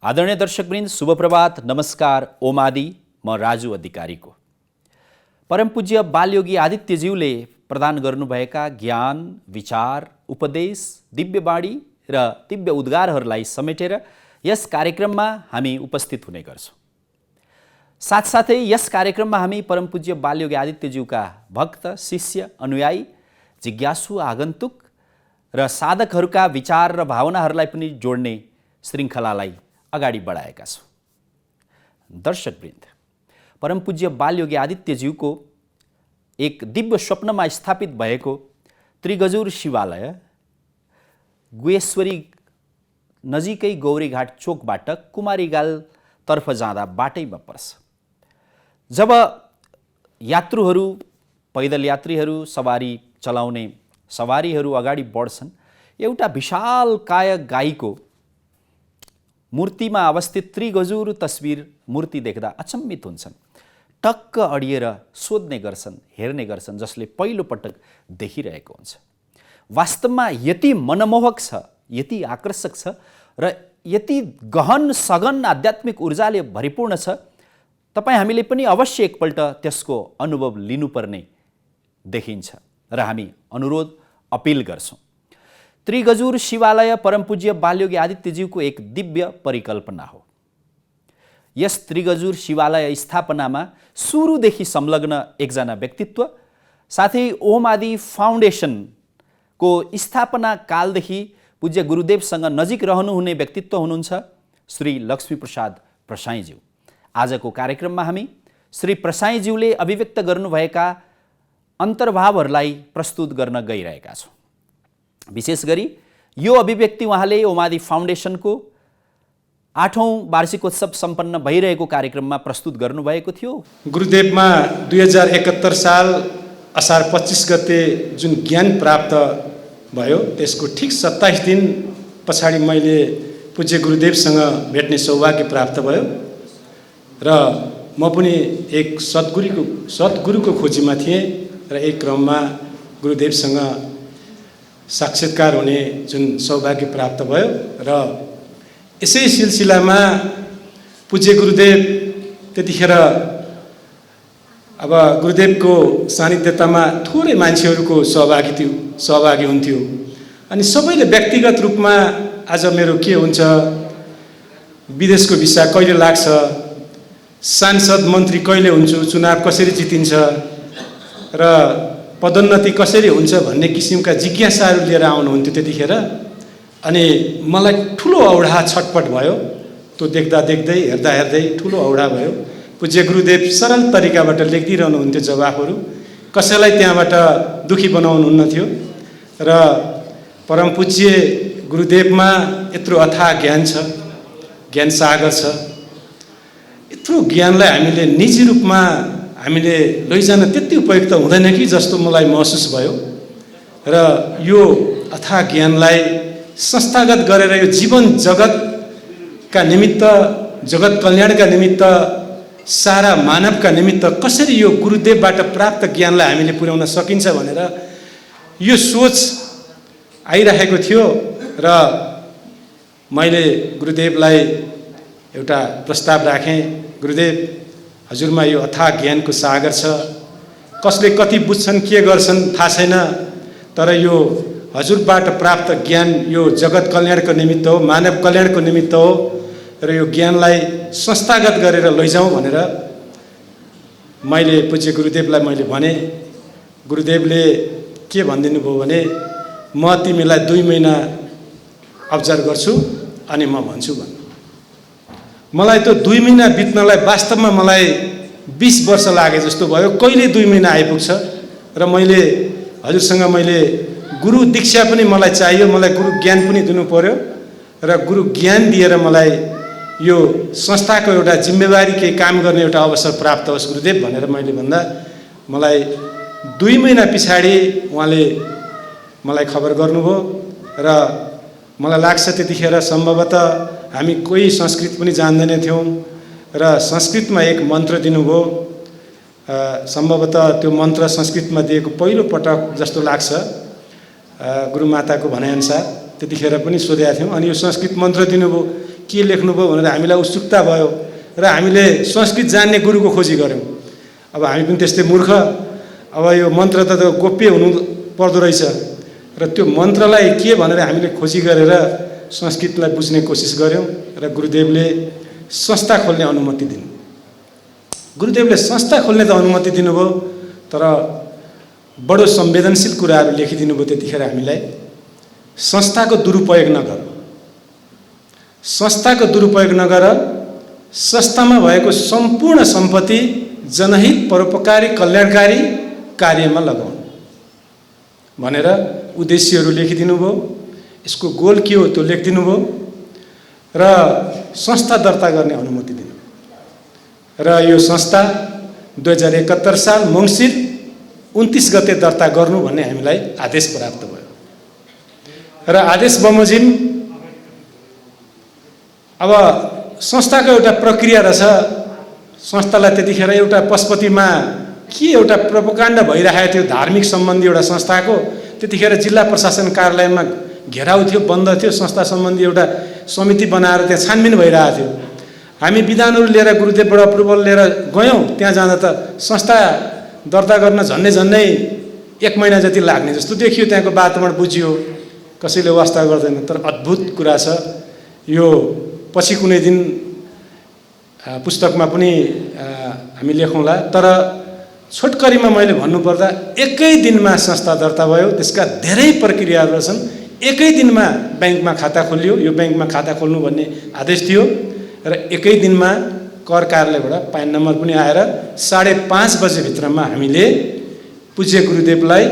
आदरणीय दर्शकवृन्द, शुभ प्रभात, नमस्कार, ओम आदि। म राजु अधिकारीको परम पूज्य बालयोगी आदित्यज्यूले प्रदान गर्नुभएका ज्ञान, विचार, उपदेश, दिव्यवाणी र दिव्य उद्गारहरूलाई समेटेर यस कार्यक्रममा हामी उपस्थित हुने गर्छौँ। साथसाथै यस कार्यक्रममा हामी परम पूज्य बालयोगी आदित्यज्यूका भक्त, शिष्य, अनुयायी, जिज्ञासु, आगन्तुक र साधकहरूका विचार र भावनाहरूलाई पनि जोड्ने श्रृङ्खलालाई अगाडि बढाएका छौँ। दर्शकवृन्द, परम पूज्य बालयोगी आदित्यज्यूको एक दिव्य स्वप्नमा स्थापित भएको त्रिगजुर शिवालय गुहेश्वरी नजिकै गौरीघाट चोकबाट कुमारीगालतर्फ जाँदा बाटैमा पर्छ। जब यात्रुहरू, पैदल यात्रीहरू, सवारी चलाउने सवारीहरू अगाडि बढ्छन्, एउटा विशालकाय गाईको मूर्तिमा अवस्थित त्रिगजुर तस्बिर मूर्ति देख्दा अचम्मित हुन्छन्। टक्क अडिएर सोध्ने गर्छन्, हेर्ने गर्छन्, जसले पहिलो पटक देखिरहेको हुन्छ। वास्तवमा यति मनमोहक छ, यति आकर्षक छ र यति गहन सघन आध्यात्मिक ऊर्जाले भरिपूर्ण छ, तपाईँ हामीले पनि अवश्य एकपल्ट त्यसको अनुभव लिनुपर्ने देखिन्छ र हामी अनुरोध अपिल गर्छौँ। त्रिगजुर शिवालय परम पूज्य बालयोगी आदित्यज्यूको एक दिव्य परिकल्पना हो। यस त्रिगजुर शिवालय स्थापनामा सुरुदेखि संलग्न एकजना व्यक्तित्व, साथै ओम आदि फाउन्डेसनको स्थापना कालदेखि पूज्य गुरुदेवसँग नजिक रहनुहुने व्यक्तित्व हुनुहुन्छ श्री लक्ष्मीप्रसाद प्रसाईज्यू। आजको कार्यक्रममा हामी श्री प्रसाईज्यूले अभिव्यक्त गर्नुभएका अन्तर्भावहरूलाई प्रस्तुत गर्न गइरहेका छौँ। विशेष गरी यो अभिव्यक्ति उहाँले ओम आदि फाउन्डेसनको 8औं वार्षिकोत्सव सम्पन्न भइरहेको कार्यक्रममा प्रस्तुत गर्नुभएको थियो। गुरुदेवमा 2071 साल असार 25 गते जुन ज्ञान प्राप्त भयो, त्यसको ठिक 27 दिन पछाडि मैले पूज्य गुरुदेवसँग भेट्ने सौभाग्य प्राप्त भयो र म पनि एक सद्गुरुको खोजीमा थिएँ र एक क्रममा गुरुदेवसँग साक्षात्कार हुने जुन सौभाग्य प्राप्त भयो र यसै सिलसिलामा पूज्य गुरुदेव त्यतिखेर अब गुरुदेवको सानिध्यतामा थोरै मान्छेहरूको सहभागी हुन्थ्यो अनि सबैले व्यक्तिगत रूपमा आज मेरो के हुन्छ, विदेशको भिसा कहिले लाग्छ, सांसद मन्त्री कहिले हुन्छु, चुनाव कसरी जितिन्छ र पदोन्नति कसरी हुन्छ भन्ने किसिमका जिज्ञासाहरू लिएर आउनुहुन्थ्यो त्यतिखेर। अनि मलाई ठुलो औडा छटपट भयो। त्यो देख्दा देख्दै, हेर्दा हेर्दै ठुलो औडा भयो। पूज्य गुरुदेव सरल तरिकाबाट लेखिदिरहनुहुन्थ्यो जवाफहरू, कसैलाई त्यहाँबाट दुखी बनाउनुहुन्न थियो र परम पूज्य गुरुदेवमा यत्रो अथाह ज्ञान छ, ज्ञान सागर छ। यत्रो ज्ञानलाई हामीले निजी रूपमा हामीले लैजान त्यति उपयुक्त हुँदैन कि जस्तो मलाई महसुस भयो र यो अथाह ज्ञानलाई संस्थागत गरेर यो जीवन जगतका निमित्त, जगत कल्याणका निमित्त, सारा मानवका निमित्त कसरी यो गुरुदेवबाट प्राप्त ज्ञानलाई हामीले पुर्याउन सकिन्छ भनेर यो सोच आइरहेको थियो र मैले गुरुदेवलाई एउटा प्रस्ताव राखेँ। गुरुदेव, हजुरमा यो अथाह ज्ञानको सागर छ, कसले कति बुझ्छन्, के गर्छन् थाहा छैन, तर यो हजुरबाट प्राप्त ज्ञान यो जगत कल्याणको निमित्त हो, मानव कल्याणको निमित्त हो र यो ज्ञानलाई संस्थागत गरेर लैजाउँ भनेर मैले पूज्य गुरुदेवलाई मैले भने। गुरुदेवले के भनिदिनु भयो भने, म तिमीलाई 2 महिना अब्जर्भ गर्छु अनि म भन्छु भन्नु। मलाई त्यो 2 महिना बित्नलाई वास्तवमा मलाई 20 वर्ष लागे जस्तो भयो। कहिले 2 महिना आइपुग्छ र मैले हजुरसँग मैले गुरु दीक्षा पनि मलाई चाहियो, मलाई गुरु ज्ञान पनि दिनु पर्यो र गुरु ज्ञान दिएर मलाई यो संस्थाको एउटा जिम्मेवारी केही काम गर्ने एउटा अवसर प्राप्त होस् गुरुदेव भनेर मैले भन्दा मलाई 2 महिना पछाडि उहाँले मलाई खबर गर्नुभयो र मलाई लाग्छ त्यतिखेर सम्भवतः हामी कोही संस्कृत पनि जान्दैन थियौँ र संस्कृतमा एक मन्त्र दिनुभयो। सम्भवतः त्यो मन्त्र संस्कृतमा दिएको पहिलो पटक जस्तो लाग्छ गुरुमाताको भनाइअनुसार। त्यतिखेर पनि सोधेका थियौँ अनि यो संस्कृत मन्त्र दिनुभयो। के लेख्नुभयो भनेर हामीलाई उत्सुकता भयो र हामीले संस्कृत जान्ने गुरुको खोजी गऱ्यौँ। अब हामी पनि त्यस्तै मूर्ख, अब यो मन्त्र त गोप्य हुनु पर्दो रहेछ र त्यो मन्त्रलाई के भनेर हामीले खोजी गरेर संस्कृतलाई बुझ्ने कोसिस गऱ्यौँ र गुरुदेवले संस्था खोल्ने अनुमति दिनु। गुरुदेवले संस्था खोल्ने त अनुमति दिनुभयो, तर बडो संवेदनशील कुराहरू लेखिदिनु भयो त्यतिखेर हामीलाई। संस्थाको दुरुपयोग नगर, संस्थाको दुरुपयोग नगर, संस्थामा भएको सम्पूर्ण सम्पत्ति जनहित परोपकारी कल्याणकारी कार्यमा लगाउनु भनेर उद्देश्यहरू लेखिदिनु भयो। यसको गोल के हो त्यो लेखिदिनु भयो र संस्था दर्ता गर्ने अनुमति दिनु। र यो संस्था 2071 साल मङ्सिर 29 गते दर्ता गर्नु भन्ने हामीलाई आदेश प्राप्त भयो। र आदेश बमोजिम अब संस्थाको एउटा प्रक्रिया रहेछ। संस्थालाई त्यतिखेर एउटा पशुपतिमा के एउटा प्रोपोकाण्ड भइरहेको थियो धार्मिक सम्बन्धी एउटा संस्थाको। त्यतिखेर जिल्ला प्रशासन कार्यालयमा घेराउ थियो, बन्द थियो। संस्था सम्बन्धी एउटा समिति बनाएर त्यहाँ छानबिन भइरहेको थियो। हामी विधानहरू लिएर गुरुदेवबाट अप्रुभल लिएर गयौँ। त्यहाँ जाँदा त संस्था दर्ता गर्न झन्डै 1 महिना जति लाग्ने जस्तो देखियो। त्यहाँको वातावरण बुझियो, कसैले वास्ता गर्दैन। तर अद्भुत कुरा छ यो। पछि कुनै दिन पुस्तकमा पनि हामी लेखौँला। तर छोटकरीमा मैले भन्नुपर्दा 1 दिनमा संस्था दर्ता भयो। त्यसका धेरै प्रक्रियाहरू छन्। 1 दिनमा ब्याङ्कमा खाता खोलियो। यो ब्याङ्कमा खाता खोल्नु भन्ने आदेश थियो र 1 दिनमा कर कार्यालयबाट पान नम्बर पनि आएर 5:30 बजेभित्रमा हामीले पूज्य गुरुदेवलाई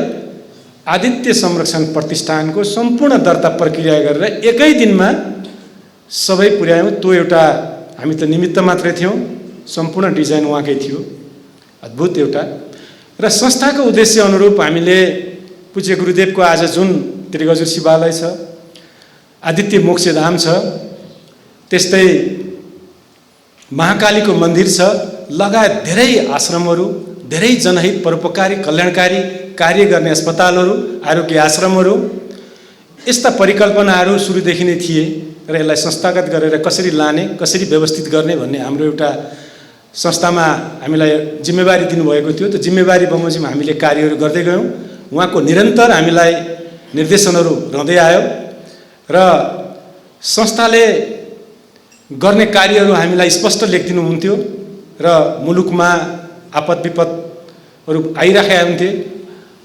आदित्य संरक्षण प्रतिष्ठानको सम्पूर्ण दर्ता प्रक्रिया गरेर 1 दिनमा सबै पुर्यायौँ। त्यो एउटा हामी त निमित्त मात्रै थियौँ, सम्पूर्ण डिजाइन उहाँकै थियो। अद्भुत एउटा। र संस्थाको उद्देश्य अनुरूप हामीले पूज्य गुरुदेवको आज जुन त्रिगजुर शिवालय छ, आदित्य मोक्षधाम छ, त्यस्तै महाकालीको मन्दिर छ, लगायत धेरै आश्रमहरू, धेरै जनहित परोपकारी कल्याणकारी कार्य गर्ने अस्पतालहरू, आरोग्य आश्रमहरू, यस्ता परिकल्पनाहरू सुरुदेखि नै थिए र यसलाई संस्थागत गरेर कसरी लाने, कसरी व्यवस्थित गर्ने भन्ने हाम्रो एउटा संस्थामा हामीलाई जिम्मेवारी दिनुभएको थियो। त्यो जिम्मेवारी बमोजिम हामीले कार्यहरू गर्दै गयौँ। उहाँको निरन्तर हामीलाई निर्देशनहरू रहँदै आयो र संस्थाले गर्ने कार्यहरू हामीलाई स्पष्ट लेखिदिनुहुन्थ्यो र मुलुकमा आपद विपदहरू आइराखेका हुन्थे।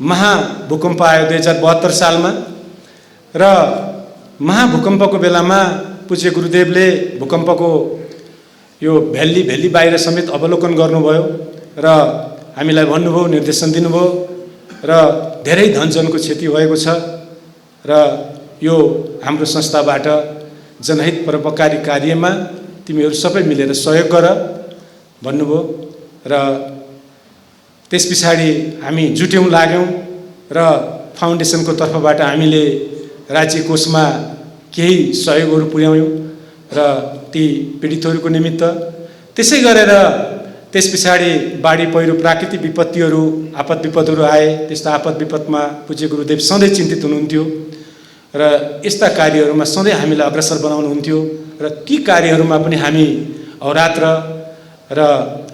महाभूकम्प आयो 2072 सालमा र महाभूकम्पको बेलामा पूज्य गुरुदेवले भूकम्पको यो भ्याली बाहिर समेत अवलोकन गर्नुभयो र हामीलाई भन्नुभयो, निर्देशन दिनुभयो र धेरै धनजनको क्षति भएको छ र यो हाम्रो संस्थाबाट जनहित परोपकारी कार्यमा तिमीहरू सबै मिलेर सहयोग गर भन्नुभयो। र त्यस पछाडि हामी जुट्यौँ, लाग्यौँ र फाउन्डेसनको तर्फबाट हामीले राज्य कोषमा केही सहयोगहरू पुर्यायौँ र ती पीडितहरूको निमित्त। त्यसै गरेर त्यस पछाडि बाढी पहिरो प्राकृतिक विपत्तिहरू आपद विपदहरू आए। त्यस्ता आपद विपदमा पूज्य गुरुदेव सधैँ चिन्तित हुनुहुन्थ्यो र यस्ता कार्यहरूमा सधैँ हामीलाई अग्रसर बनाउनुहुन्थ्यो र ती कार्यहरूमा पनि हामी अहोरात्र र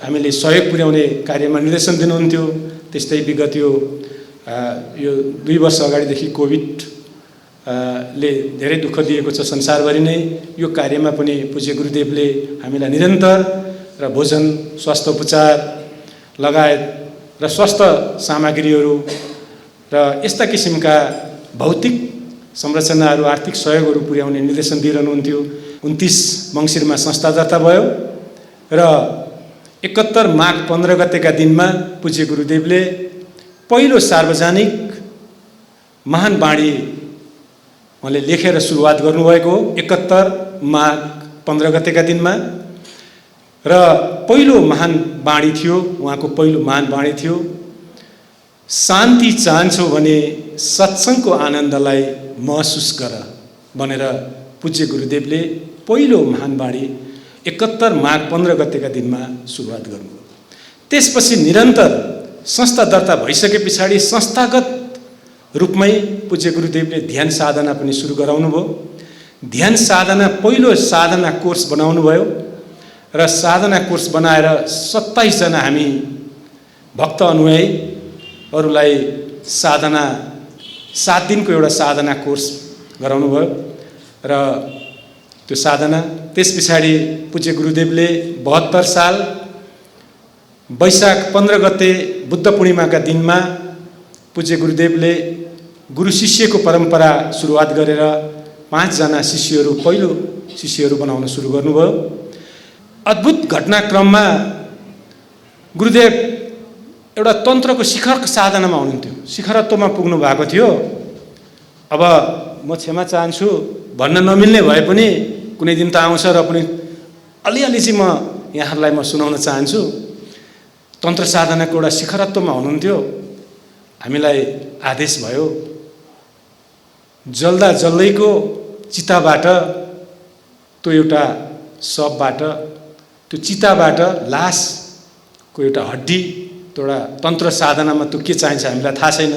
हामीले सहयोग पुर्याउने कार्यमा निर्देशन दिनुहुन्थ्यो। त्यस्तै विगत यो 2 वर्ष अगाडिदेखि कोभिड ले धेरै दुःख दिएको छ संसारभरि नै। यो कार्यमा पनि पूज्य गुरुदेवले हामीलाई निरन्तर र भोजन, स्वास्थ्य उपचार लगायत र स्वास्थ्य सामग्रीहरू र यस्ता किसिमका भौतिक संरचनाहरू, आर्थिक सहयोगहरू पुर्याउने निर्देशन दिइरहनुहुन्थ्यो। 29 मङ्सिरमा संस्था दर्ता भयो र 71 माघ 15 गतेका दिनमा पूज्य गुरुदेवले पहिलो सार्वजनिक महान बाणी उहाँले लेखेर सुरुवात गर्नुभएको हो 71 माघ 15 गतेका दिनमा। र पहिलो महान बाणी थियो, उहाँको पहिलो महान बाणी थियो, शान्ति चाहन्छौ भने सत्सङ्गको आनन्दलाई महसुस गर भनेर पूज्य गुरुदेवले पहिलो महान बाणी 71 माघ 15 गतेका दिनमा सुरुवात गर्नुभयो। त्यसपछि निरन्तर संस्था दर्ता भइसके पछाडि संस्थागत रूपमै पूज्य गुरुदेवले ध्यान साधना पनि सुरु गराउनुभयो। ध्यान साधना पहिलो साधना कोर्स बनाउनु भयो र साधना कोर्स बनाएर 27 जना हामी भक्त अनुयायीहरूलाई साधना 7 दिनको एउटा साधना कोर्स गराउनु भयो र त्यो साधना त्यसपछि पूज्य गुरुदेवले 72 साल वैशाख 15 गते बुद्ध पूर्णिमाका दिनमा पूज्य गुरुदेवले गुरु शिष्यको परम्परा सुरुवात गरेर 5 जना शिष्यहरू पहिलो शिष्यहरू बनाउन सुरु गर्नुभयो। अद्भुत घटनाक्रममा गुरुदेव एउटा तन्त्रको शिखर साधनामा हुनुहुन्थ्यो, शिखरत्वमा पुग्नु भएको थियो। अब म क्षमा चाहन्छु, भन्न नमिल्ने भए पनि कुनै दिन त आउँछ र पनि अलिअलि चाहिँ म यहाँहरूलाई म सुनाउन चाहन्छु। तन्त्र साधनाको एउटा शिखरत्वमा हुनुहुन्थ्यो। हामीलाई आदेश भयो, जल्दा जल्दैको चिताबाट त्यो एउटा सबबाट त्यो चिताबाट लासको एउटा हड्डी, त्यो एउटा तन्त्र साधनामा त्यो के चाहिन्छ हामीलाई थाहा छैन,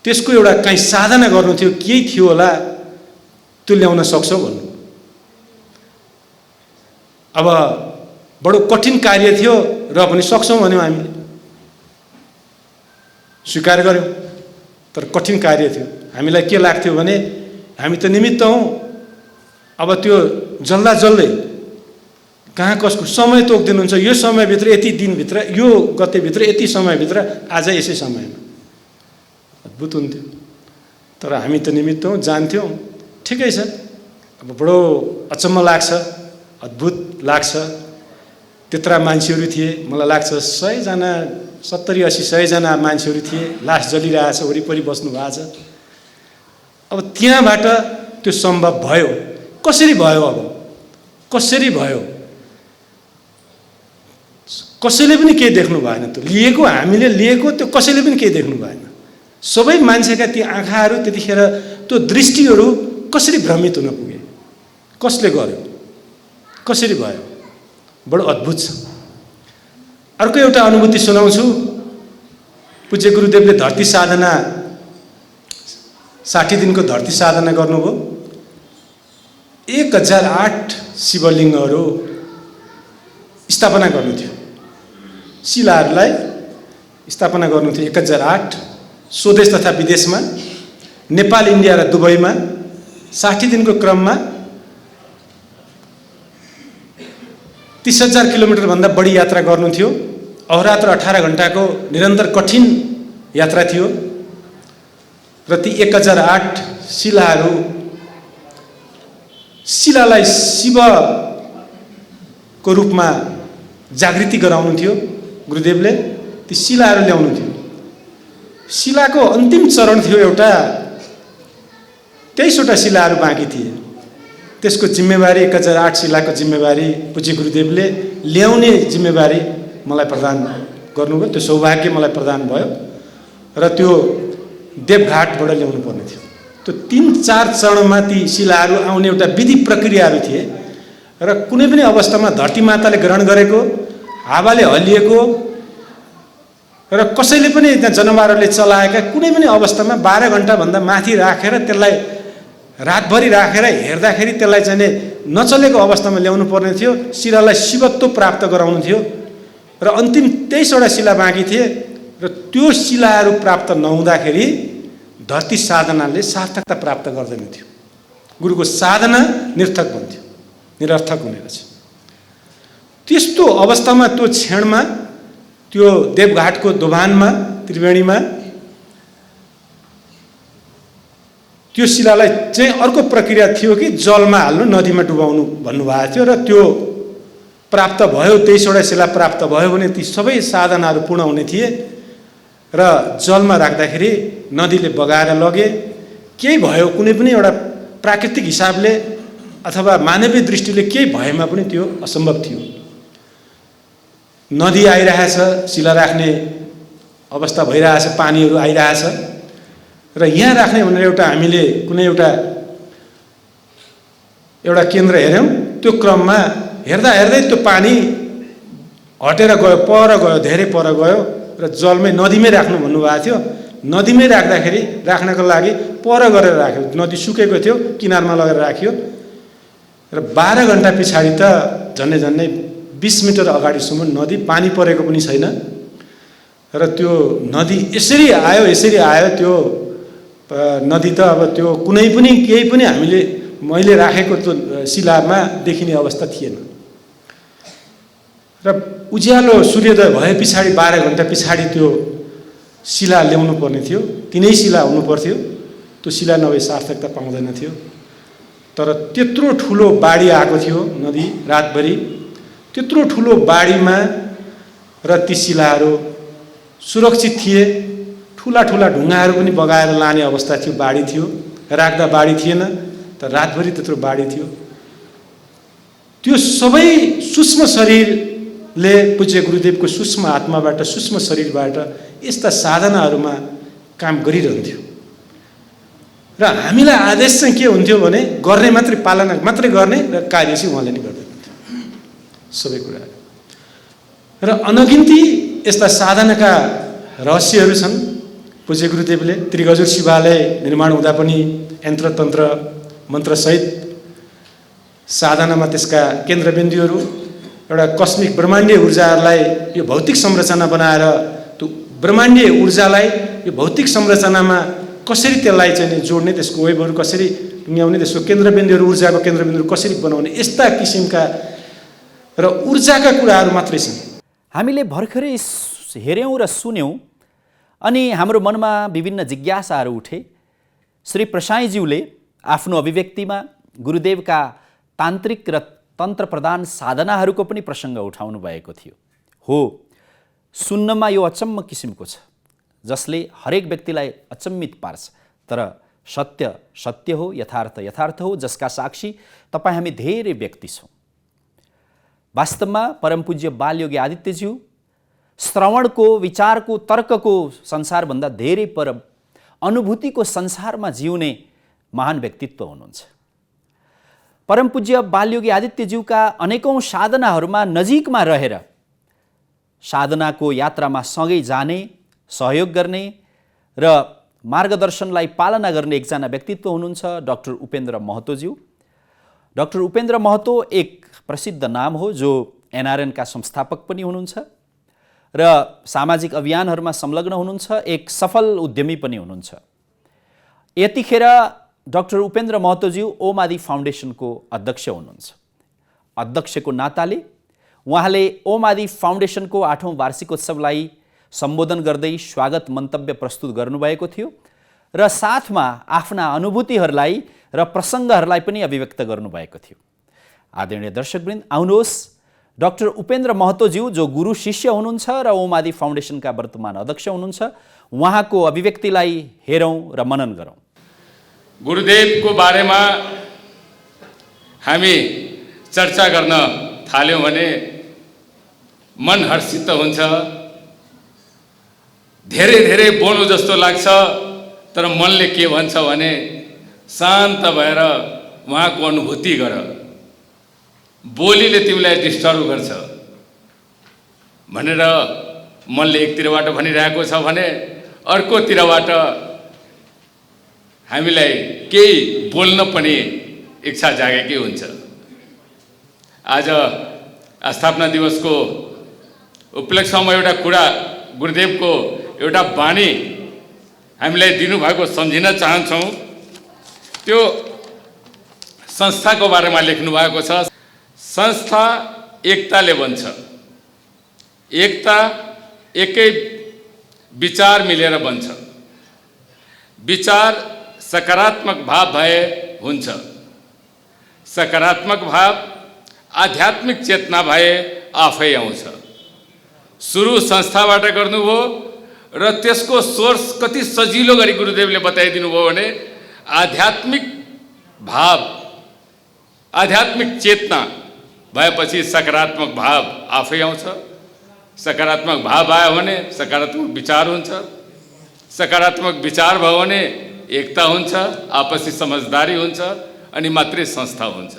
त्यसको एउटा कहीँ साधना गर्नु थियो, केही थियो होला, त्यो ल्याउन सक्छौ भन्नु। अब बडो कठिन कार्य थियो र पनि सक्छौँ भन्यौँ, हामीले स्वीकार गर्यौँ। तर कठिन कार्य थियो। हामीलाई के लाग्थ्यो भने हामी त निमित्त हौँ, अब त्यो जल्दा जल्दै कहाँ कसको समय तोकिदिनुहुन्छ, यो समयभित्र यति दिनभित्र यो गतेभित्र यति समयभित्र आज यसै समयमा, अद्भुत हुन्थ्यो। तर हामी त निमित्त हौँ, जान्थ्यौँ, ठिकै छ। अब बडो अचम्म लाग्छ, अद्भुत लाग्छ। त्यत्रा मान्छेहरू थिए, मलाई लाग्छ 100 जना 70-80 100 जना मान्छेहरू थिए, लास जलिरहेछ, वरिपरि बस्नु भएको छ। अब त्यहाँबाट त्यो सम्भव भयो। कसरी भयो? अब कसरी भयो? कसैले पनि केही देख्नु भएन। त्यो लिएको, हामीले लिएको, त्यो कसैले पनि केही देख्नु भएन। सबै मान्छेका ती आँखाहरू त्यतिखेर त्यो दृष्टिहरू कसरी भ्रमित हुन पुगे? कसले गर्यो? कसरी भयो? बडो अद्भुत छ। अर्को एउटा अनुभूति सुनाउँछु। पूज्य गुरुदेवले धरती साधना 60 दिनको धरती साधना गर्नुभयो। 1008 शिवलिङ्गहरू स्थापना गर्नु थियो, शिलाहरूलाई स्थापना गर्नु थियो। 1008 स्वदेश तथा विदेशमा, नेपाल, इन्डिया र दुबईमा 60 दिनको क्रममा 30,000 किलोमिटरभन्दा बढी यात्रा गर्नु थियो। अहोरात्र 18 घण्टाको निरन्तर कठिन यात्रा थियो र ती 1008 शिलालाई शिवको रूपमा जागृति गराउनु थियो। गुरुदेवले ती शिलाहरू ल्याउनु थियो। शिलाको अन्तिम चरण थियो एउटा, 23वटा शिलाहरू बाँकी थिए। त्यसको जिम्मेवारी 1008 शिलाको जिम्मेवारी पूज्य गुरुदेवले ल्याउने जिम्मेवारी मलाई प्रदान गर्नुभयो। त्यो सौभाग्य मलाई प्रदान भयो र त्यो देवघाटबाट ल्याउनु पर्ने थियो। त्यो 3-4 चरणमा ती शिलाहरू आउने एउटा विधि प्रक्रियाहरू थिए र कुनै पनि अवस्थामा धरती माताले ग्रहण गरेको, हावाले हल्लिएको र कसैले पनि त्यहाँ जनावरहरूले चलाएका कुनै पनि अवस्थामा 12 घण्टाभन्दा माथि राखेर त्यसलाई रातभरि राखेर हेर्दाखेरि त्यसलाई चाहिँ नचलेको अवस्थामा ल्याउनु पर्ने थियो। शिलालाई शिवत्व प्राप्त गराउनु थियो र अन्तिम 23वटा शिला बाँकी थिए र त्यो शिलाहरू प्राप्त नहुँदाखेरि धरती साधनाले सार्थकता प्राप्त गर्दैन थियो। गुरुको साधना निर्थक हुन्थ्यो, निरर्थक हुने रहेछ। त्यस्तो अवस्थामा त्यो क्षणमा त्यो देवघाटको दोभानमा, त्रिवेणीमा त्यो शिलालाई चाहिँ अर्को प्रक्रिया थियो कि जलमा हाल्नु, नदीमा डुबाउनु भन्नुभएको थियो र त्यो प्राप्त भयो। 23वटा शिला प्राप्त भयो भने ती सबै साधनाहरू पूर्ण हुने थिए र जलमा राख्दाखेरि नदीले बगाएर लगे। केही भयो, कुनै पनि एउटा प्राकृतिक हिसाबले अथवा मानवीय दृष्टिले केही भएमा पनि त्यो असम्भव थियो। नदी आइरहेछ, शिला राख्ने अवस्था भइरहेछ, पानीहरू आइरहेछ र यहाँ राख्ने भनेर एउटा हामीले कुनै एउटा केन्द्र हेऱ्यौँ। त्यो क्रममा हेर्दा हेर्दै त्यो पानी हटेर गयो, पर गयो, धेरै पर गयो र जलमै नदीमै राख्नु भन्नुभएको थियो। नदीमै राख्नको लागि पर गरेर राख्यो। नदी सुकेको थियो, किनारमा लगेर राखियो र 12 घण्टा पछाडि त झन्डै 20 मिटर अगाडिसम्म नदी पानी परेको पनि छैन र त्यो नदी यसरी आयो त्यो नदी त अब त्यो केही पनि मैले राखेको त्यो शिलामा देखिने अवस्था थिएन र उज्यालो सूर्योदय भए पछाडि 12 घण्टा पछाडि त्यो शिला ल्याउनु पर्ने थियो, तिनै शिला हुनु पर्थ्यो। त्यो शिला नभए सार्थकता पाउँदैन थियो। तर त्यत्रो ठुलो बाढी आएको थियो नदी रातभरि, त्यत्रो ठुलो बाढीमा र ती शिलाहरू सुरक्षित थिए। ठुला ढुङ्गाहरू पनि बगाएर लाने अवस्था थियो, बाढी थियो, राख्दा बाढी थिएन तर रातभरि त्यत्रो बाढी थियो। त्यो सबै सूक्ष्म शरीरले पूज्य गुरुदेवको सूक्ष्म आत्माबाट, सूक्ष्म शरीरबाट यस्ता साधनाहरूमा काम गरिरहन्थ्यो र हामीलाई आदेश चाहिँ के हुन्थ्यो भने गर्ने मात्रै, पालना मात्रै गर्ने र कार्य चाहिँ उहाँले नै गर्नुहुन्थ्यो सबै कुराहरू। र अनगिन्ती यस्ता साधनाका रहस्यहरू छन्। पूज्य गुरुदेवले त्रिगजुर शिवालय निर्माण हुँदा पनि यन्त्रतन्त्र मन्त्रसहित साधनामा त्यसका केन्द्रबिन्दुहरू, एउटा कस्मिक ब्रह्माण्डीय ऊर्जाहरूलाई यो भौतिक संरचना बनाएर त्यो ब्रह्माण्डीय ऊर्जालाई यो भौतिक संरचनामा कसरी त्यसलाई चाहिँ जोड्ने, त्यसको वेभहरू कसरी टुङ्ग्याउने, त्यसको केन्द्रबिन्दुहरू, ऊर्जाको केन्द्रबिन्दुहरू कसरी बनाउने, यस्ता किसिमका र ऊर्जाका कुराहरू मात्रै छन्। हामीले भर्खरै हेऱ्यौँ र सुन्यौँ अनि हाम्रो मनमा विभिन्न जिज्ञासाहरू उठे। श्री प्रसाईज्यूले आफ्नो अभिव्यक्तिमा गुरुदेवका तान्त्रिक र तन्त्र प्रदान साधनाहरूको पनि प्रसङ्ग उठाउनु भएको थियो। हो, सुन्नमा यो अचम्म किसिमको छ जसले हरेक व्यक्तिलाई अचम्मित पार्छ, तर सत्य सत्य हो, यथार्थ यथार्थ हो, जसका साक्षी तपाईँ हामी धेरै व्यक्ति छौँ। वास्तवमा परमपूज्य बालयोगी आदित्यज्यू श्रवणको, विचारको, तर्कको संसारभन्दा धेरै पर अनुभूतिको संसारमा जिउने महान व्यक्तित्व हुनुहुन्छ। परमपूज्य बालयोगी आदित्यज्यूका अनेकौँ साधनाहरूमा नजिकमा रहेर साधनाको यात्रामा सँगै जाने, सहयोग गर्ने र मार्गदर्शनलाई पालना गर्ने एकजना व्यक्तित्व हुनुहुन्छ डाक्टर उपेन्द्र महतोज्यू। डाक्टर उपेन्द्र महतो एक प्रसिद्ध नाम हो जो एनआरएनका संस्थापक पनि हुनुहुन्छ र सामाजिक अभियानहरूमा संलग्न हुनुहुन्छ, एक सफल उद्यमी पनि हुनुहुन्छ। यतिखेर डाक्टर उपेन्द्र महतोज्यू ओम आदि फाउन्डेसनको अध्यक्ष हुनुहुन्छ। अध्यक्षको नाताले उहाँले ओम आदि फाउन्डेसनको 8औं वार्षिकोत्सवलाई सम्बोधन गर्दै स्वागत मन्तव्य प्रस्तुत गर्नुभएको थियो र साथमा आफ्ना अनुभूतिहरूलाई र प्रसङ्गहरूलाई पनि अभिव्यक्त गर्नुभएको थियो। आदरणीय दर्शकवृन्द, आउनुहोस् डाक्टर उपेन्द्र महतोज्यू जो गुरु शिष्य हुनुहुन्छ र ओम आदि फाउन्डेसनका वर्तमान अध्यक्ष हुनुहुन्छ, उहाँको अभिव्यक्तिलाई हेरौँ र मनन गरौँ। गुरुदेवको बारेमा हामी चर्चा गर्न थाल्यौँ भने मन हर्षित हुन्छ। धेरै बोल्नु जस्तो लाग्छ, तर मनले के भन्छ भने शान्त भएर उहाँको अनुभूति गर। बोलीले तिमीलाई डिस्टर्ब गर्छ भनेर मनले एकतिरबाट भनिरहेको छ भने अर्कोतिरबाट हामीलाई केही बोल्न पनि इच्छा जागेकै हुन्छ। आज स्थापना दिवसको उपलक्ष्यमा एउटा कुरा, गुरुदेवको एउटा बानी हामीलाई दिनुभएको सम्झिन चाहन्छौँ। त्यो संस्थाको बारेमा लेख्नु भएको छ। संस्था एकताले बन्छ। एकता एकै विचार मिलेर बन्छ। विचार सकारात्मक भाव भए हुन्छ। सकारात्मक भाव आध्यात्मिक चेतना भए आफै आउँछ। सुरु संस्थाबाट गर्नुभयो र त्यसको सोर्स कति सजिलो गरी गुरुदेवले बताइदिनु भयो भने आध्यात्मिक भाव, आध्यात्मिक चेतना भएपछि सकारात्मक भाव आफै आउँछ। सकारात्मक भाव आयो भने सकारात्मक विचार हुन्छ। सकारात्मक विचार भयो भने एकता हुन्छ, आपसी समझदारी हुन्छ अनि मात्रै संस्था हुन्छ।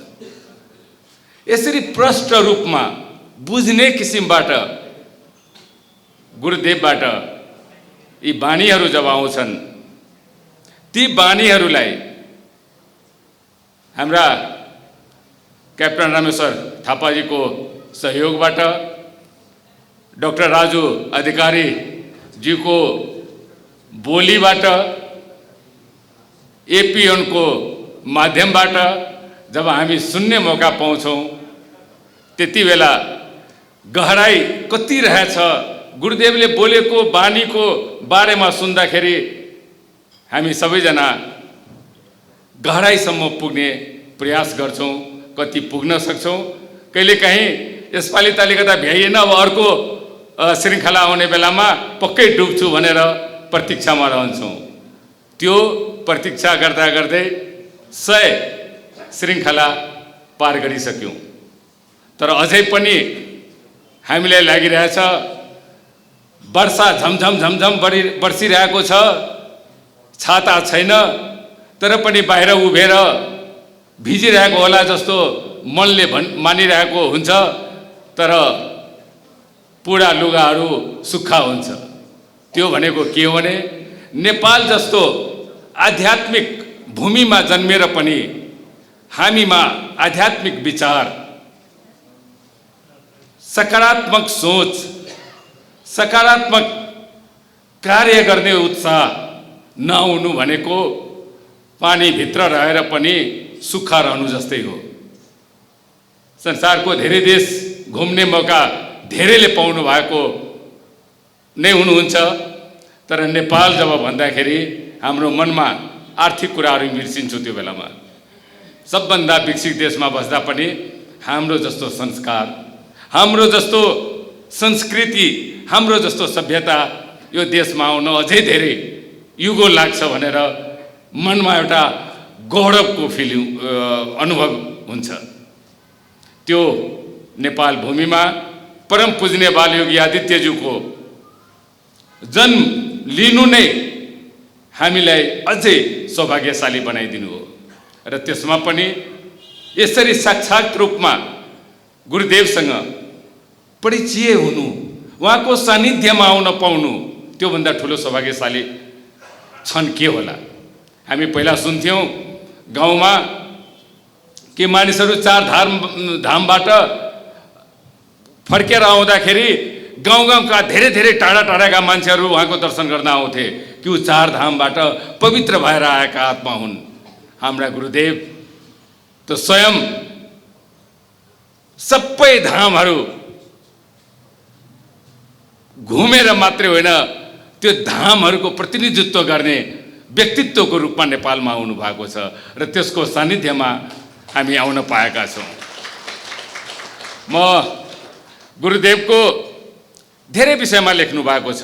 यसरी प्रष्ट रूपमा बुझ्ने किसिमबाट गुरुदेवबाट यी बानीहरू जब आउँछन् ती बानीहरूलाई हाम्रा क्याप्टन रामेश्वर थापाजीको सहयोगबाट डाक्टर राजु अधिकारीज्यूको बोलीबाट एपिएनको माध्यमबाट जब हामी सुन्ने मौका पाउँछौँ त्यति बेला गहराई कति रहेछ गुरुदेवले बोलेको बानीको बारेमा सुन्दाखेरि हामी सबैजना गहराईसम्म पुग्ने प्रयास गर्छौँ, कति पुग्न सक्छौँ। कहिलेकाहीँ यसपालि त अलिकता भ्याइएन, अब अर्को श्रृङ्खला आउने बेलामा पक्कै डुब्छु भनेर प्रतीक्षामा रहन्छौँ। त्यो प्रतीक्षा गर्दा गर्दै 100 श्रृङ्खला पार गरिसक्यौँ। तर अझै पनि हामीलाई लागिरहेछ वर्षा झमझम बर्सिरहेको छ, छाता छैन, तर पनि बाहिर उभिएर भिजिरहेको होला जस्तो मनले मानिरहेको हुन्छ, तर पुरा लुगाहरू सुक्खा हुन्छ। त्यो भनेको के हो भने नेपाल जस्तो आध्यात्मिक भूमिमा जन्मेर पनि हामीमा आध्यात्मिक विचार, सकारात्मक सोच, सकारात्मक कार्य गर्ने उत्साह नहुनु भनेको पानीभित्र रहेर पनि सुक्खा रहनु जस्तै हो। संसारको धेरै देश घुम्ने मौका धेरैले पाउनु भएको नै हुनुहुन्छ, तर नेपाल जब भन्दाखेरि हाम्रो मनमा आर्थिक कुराहरू बिर्सिन्छौँ। त्यो बेलामा सबभन्दा विकसित देशमा बस्दा पनि हाम्रो जस्तो संस्कार, हाम्रो जस्तो संस्कृति, हाम्रो जस्तो सभ्यता यो देशमा आउन अझै धेरै युगो लाग्छ भनेर मनमा एउटा गौरवको फिलिङ अनुभव हुन्छ। त्यो नेपाल भूमिमा परम पूजनीय बालयोगी आदित्यज्यूको जन्म लिनु नै हामीलाई अझै सौभाग्यशाली बनाइदिनु हो। र त्यसमा पनि यसरी साक्षात रूपमा गुरुदेवसँग परिचय हुनु, उहाँको सानिध्यमा आउन पाउनु, त्योभन्दा ठुलो सौभाग्यशाली क्षण के होला। हामी पहिला सुन्थ्यौँ गाउँमा कि मानिसहरू चार धामबाट फर्केर आउँदाखेरि गाउँका धेरै धेरै टाढा टाढाका मान्छेहरू उहाँको दर्शन गर्न आउँथे कि ऊ चार धामबाट पवित्र भएर आएका आत्मा हुन्। हाम्रा गुरुदेव त स्वयं सबै धामहरू घुमेर मात्रै होइन, त्यो धामहरूको प्रतिनिधित्व गर्ने व्यक्तित्वको रूपमा नेपालमा आउनु भएको छ र त्यसको सानिध्यमा हामी आउन पाएका छौँ। म गुरुदेवको धेरै विषयमा लेख्नु भएको छ।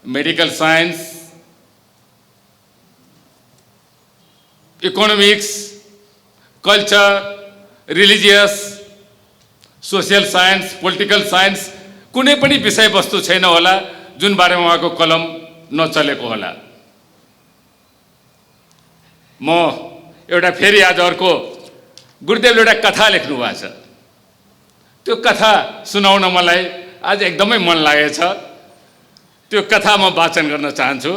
Medical science, economics, culture, religious, social science, political science, कुनै पनि विषयवस्तु छैन होला जुन बारेमा उहाँको कलम नचलेको होला। म एउटा फेरि आज अर्को गुरुदेवले एउटा कथा लेख्नु भएको छ। त्यो कथा सुनाउन मलाई आज एकदमै मन लागेछ। त्यो कथा म वाचन गर्न चाहन्छु।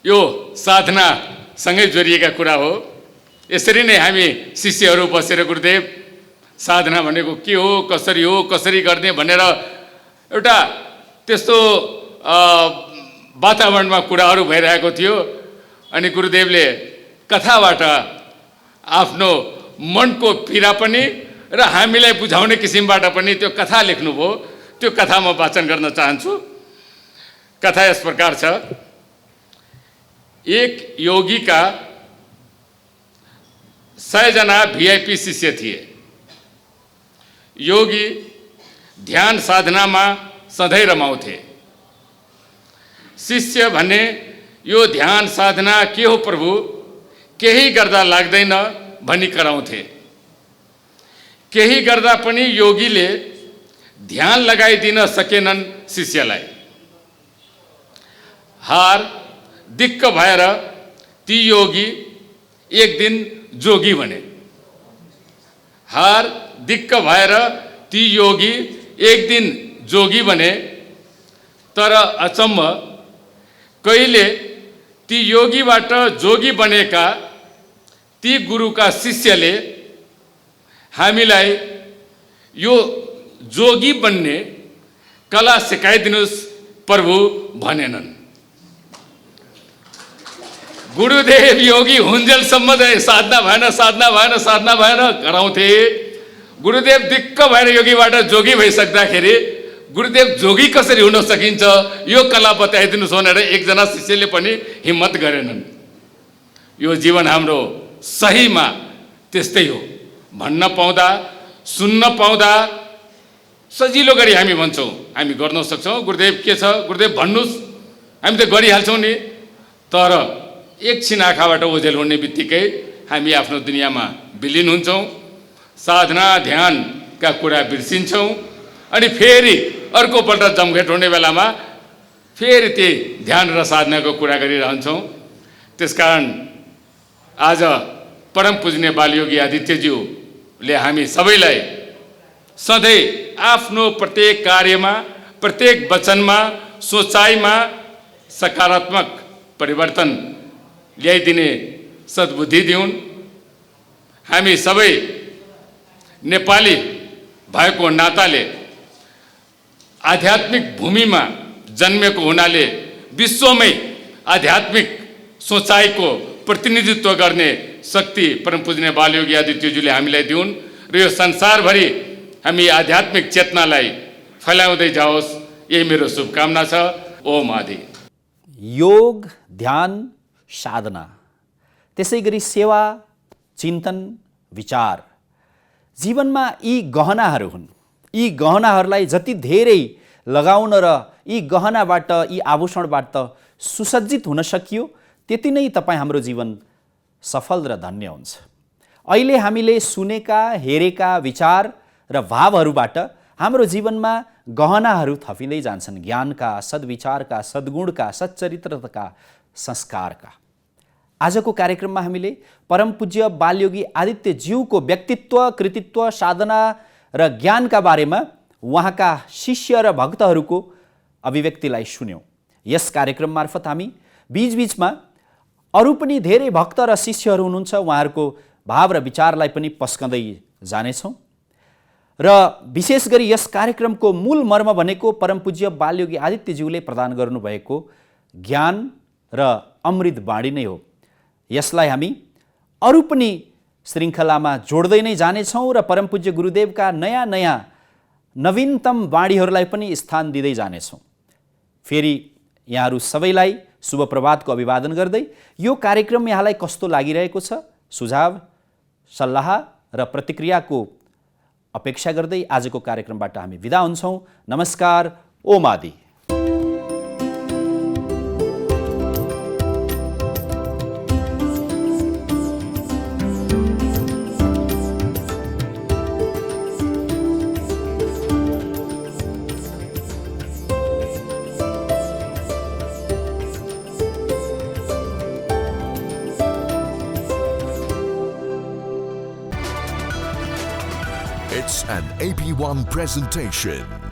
यो साधनासँगै जोडिएका कुरा हो। यसरी नै हामी शिष्यहरू बसेर गुरुदेव साधना भनेको के हो, कसरी गर्ने भनेर एउटा त्यस्तो वातावरणमा कुराहरू भइरहेको थियो। अनि गुरुदेवले कथाबाट आफ्नो मनको पीडा पनि र हामीलाई बुझाउने किसिमबाट पनि त्यो कथा लेख्नुभयो। त्यो कथा म वाचन गर्न चाहन्छु। कथा यस प्रकार छ। एक योगीका 100 जना भिआइपी शिष्य थिए। योगी ध्यान साधनामा सधैँ रमाउँथे। शिष्य भने यो ध्यान साधना के हो प्रभु, केही गर्दा लाग्दैन भनी कराउँथे। केही गर्दा पनि योगीले ध्यान लगाइदिन सकेनन् शिष्यलाई। हार दिक्क भएर ती योगी एक दिन जोगी बने। हार दिक्क भएर ती योगी एक दिन जोगी बने, तर अचम्म कहिले ती योगीबाट जोगी बनेका ती गुरुका शिष्यले हामीलाई यो जोगी बन्ने कला सिकाइदिनुहोस् प्रभु भनेनन्। गुरुदेव योगी हुन्जेलसम्म चाहिँ साधना भएन कराउँथे। गुरुदेव दिक्क भएर योगीबाट जोगी भइसक्दाखेरि गुरुदेव जोगी कसरी हुन सकिन्छ यो कला बताइदिनुहोस् भनेर एकजना शिष्यले पनि हिम्मत गरेनन्। यो जीवन हाम्रो सहीमा त्यस्तै हो। भन्न पाउँदा, सुन्न पाउँदा सजिलो गरी हामी भन्छौँ, हामी गर्न सक्छौँ। गुरुदेव के छ, गुरुदेव भन्नुहोस्, हामी त गरिहाल्छौँ नि। तर एकछिन आँखाबाट ओझेल हुने बित्तिकै हामी आफ्नो दुनियाँमा विलिन हुन्छौँ, साधना ध्यानका कुरा बिर्सिन्छौँ, अनि फेरि अर्कोपल्ट जमघट हुने बेलामा फेरि त्यही ध्यान र साधनाको कुरा गरिरहन्छौँ। त्यसकारण आज परम पूजनीय बालयोगी आदित्यज्यूले हामी सबैलाई सधैँ आफ्नो प्रत्येक कार्यमा, प्रत्येक वचनमा, सोचाइमा सकारात्मक परिवर्तन ल्याइदिने सद्बुद्धि दिउन्। हामी सबै नेपाली भएको नाताले आध्यात्मिक भूमिमा जन्मेको हुनाले विश्वमै आध्यात्मिक सोचाइको प्रतिनिधित्व गर्ने शक्ति परम पूजनीय बालयोगी आदित्यज्यूले हामीलाई दिउन् र यो संसारभरि हामी आध्यात्मिक चेतनालाई फैलाउँदै जाओस्, यही मेरो शुभकामना छ। ओम आदि। योग, ध्यान, साधना, त्यसै गरी सेवा, चिन्तन, विचार जीवनमा यी गहनाहरू हुन्। यी गहनाहरूलाई जति धेरै लगाउन र यी गहनाबाट, यी आभूषणबाट सुसज्जित हुन सकियो त्यति नै तपाईँ हाम्रो जीवन सफल र धन्य हुन्छ। अहिले हामीले सुनेका, हेरेका विचार र भावहरूबाट हाम्रो जीवनमा गहनाहरू थपिँदै जान्छन्, ज्ञानका, सद्विचारका, सद्गुणका, सच्चरित्रका, संस्कारका। आजको कार्यक्रममा हामीले परम पूज्य बालयोगी आदित्यज्यूको व्यक्तित्व, कृतित्व, साधना र ज्ञानका बारेमा उहाँका शिष्य र भक्तहरूको अभिव्यक्तिलाई सुन्यौँ। यस कार्यक्रम मार्फत हामी बीचबीचमा अरू पनि धेरै भक्त र शिष्यहरू हुनुहुन्छ, उहाँहरूको भाव र विचारलाई पनि पस्कँदै जानेछौँ। र विशेष गरी यस कार्यक्रमको मूल मर्म भनेको परम पूज्य बालयोगी आदित्यज्यूले प्रदान गर्नुभएको ज्ञान र अमृत बाणी नै हो। यसलाई हामी अरू पनि श्रृङ्खलामा जोड्दै नै जानेछौँ र परम पूज्य गुरुदेवका नयाँ नयाँ नवीनतम बाणीहरूलाई पनि स्थान दिँदै जानेछौँ। फेरि यहाँहरू सबैलाई शुभ प्रभातको अभिवादन गर्दै यो कार्यक्रम यहाँलाई कस्तो लागिरहेको छ, सुझाव, सल्लाह र प्रतिक्रियाको अपेक्षा गर्दै आजको कार्यक्रमबाट हामी बिदा हुन्छौँ। नमस्कार। ओम आदि। It's an AP1 presentation.